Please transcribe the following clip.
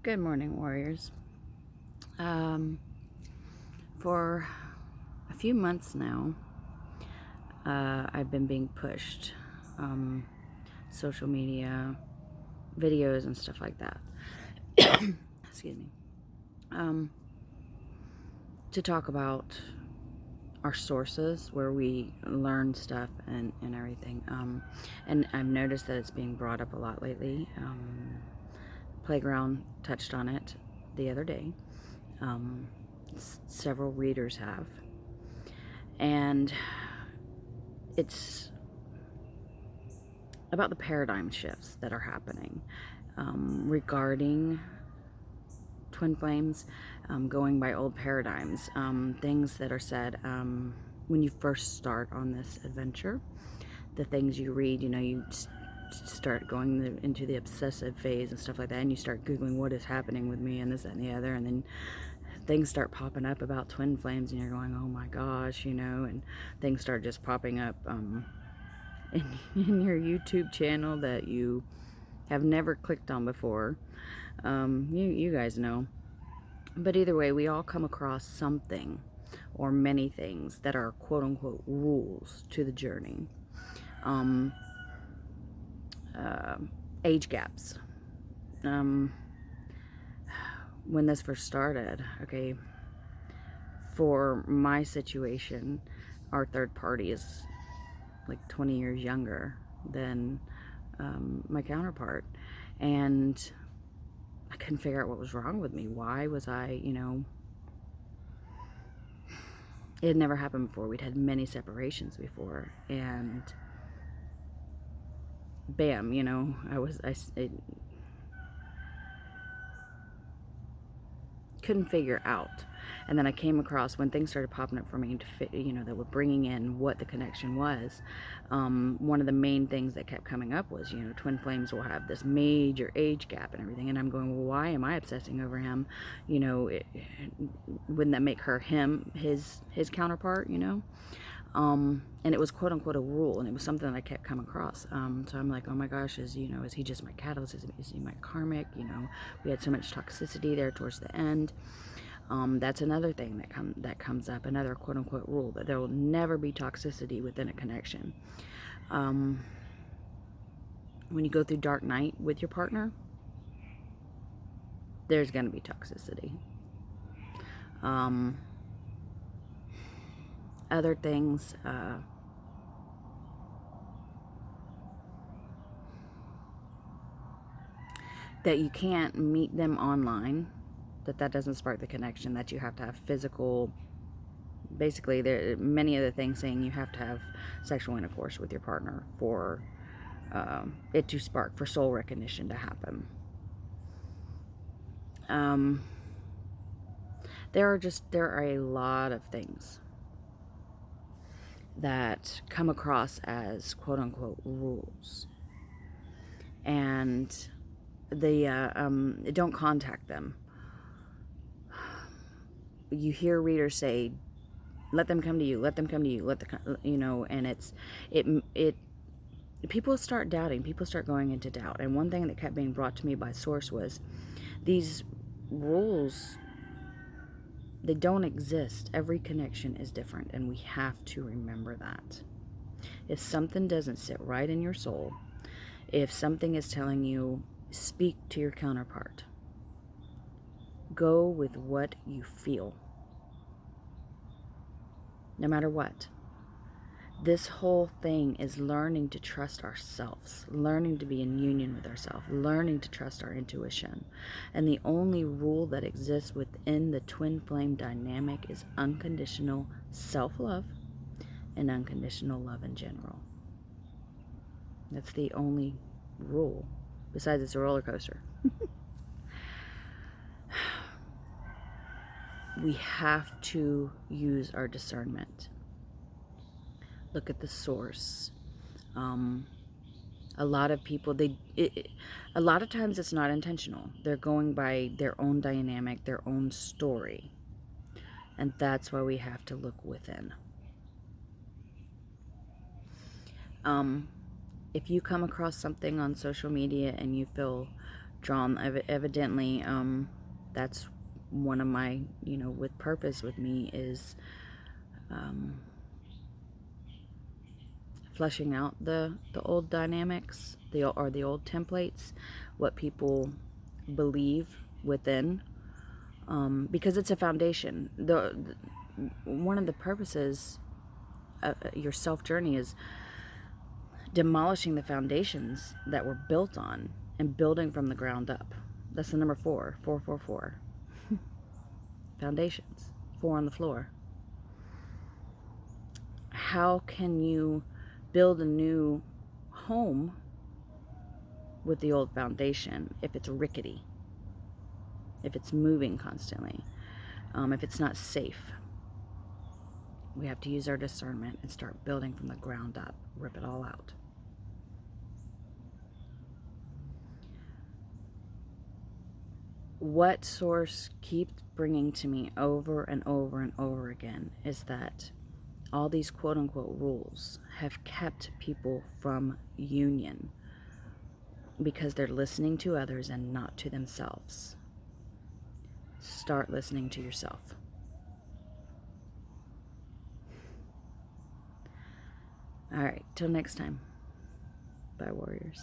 Good morning, warriors. Um, for a few months now, I've been being pushed, social media, videos, and stuff like that. Excuse me. Um, to talk about our sources where we learn stuff and everything. And I've noticed that it's being brought up a lot lately. Playground touched on it the other day. Several readers have. And it's about the paradigm shifts that are happening regarding twin flames, going by old paradigms, things that are said when you first start on this adventure, the things you read, you start going into the obsessive phase and stuff like that, and you start Googling what is happening with me and this, that, and the other, and then things start popping up about twin flames, and you're going, oh my gosh, and things start just popping up in your YouTube channel that you have never clicked on before. You guys know. But either way, we all come across something or many things that are quote unquote rules to the journey. Um, uh, Age gaps. Um, when this first started, okay, for my situation, our third party is like 20 years younger than my counterpart. And I couldn't figure out what was wrong with me. Why was I, it had never happened before. We'd had many separations before. And bam, I couldn't figure out. And then I came across, when things started popping up for me to fit, that were bringing in what the connection was. One of the main things that kept coming up was, twin flames will have this major age gap and everything. And I'm going, well, why am I obsessing over him? Wouldn't that make her his counterpart? And it was quote unquote a rule, and it was something that I kept coming across. So I'm like, oh my gosh, is he just my catalyst? Is he my karmic? We had so much toxicity there towards the end. That's another thing that comes up, another quote unquote rule, that there will never be toxicity within a connection. When you go through dark night with your partner, there's going to be toxicity. Other things, that you can't meet them online, that doesn't spark the connection, that you have to have physical, basically there are many other things saying you have to have sexual intercourse with your partner for it to spark, for soul recognition to happen. There are a lot of things that come across as quote unquote rules, and don't contact them. You hear readers say, let them come to you, let them come to you, and it people start doubting, people start going into doubt. And one thing that kept being brought to me by source was, these rules, they don't exist. Every connection is different, and we have to remember that. If something doesn't sit right in your soul, if something is telling you, speak to your counterpart, go with what you feel, no matter what. This whole thing is learning to trust ourselves, learning to be in union with ourselves, learning to trust our intuition. And the only rule that exists within the twin flame dynamic is unconditional self-love and unconditional love in general. That's the only rule. Besides, it's a roller coaster. We have to use our discernment. Look at the source. A lot of people, a lot of times it's not intentional. They're going by their own dynamic, their own story. And that's why we have to look within. If you come across something on social media and you feel drawn. Evidently, that's one of my, with purpose with me is fleshing out the old dynamics, the old templates, what people believe within, because it's a foundation. One of the purposes of your self journey is demolishing the foundations that were built on and building from the ground up. That's the number 4. Foundations. 4 on the floor. How can you build a new home with the old foundation if it's rickety, if it's moving constantly, if it's not safe? We have to use our discernment and start building from the ground up. Rip it all out. What Source keeps bringing to me over and over and over again is that all these quote-unquote rules have kept people from union because they're listening to others and not to themselves. Start listening to yourself. All right, till next time. Bye, warriors.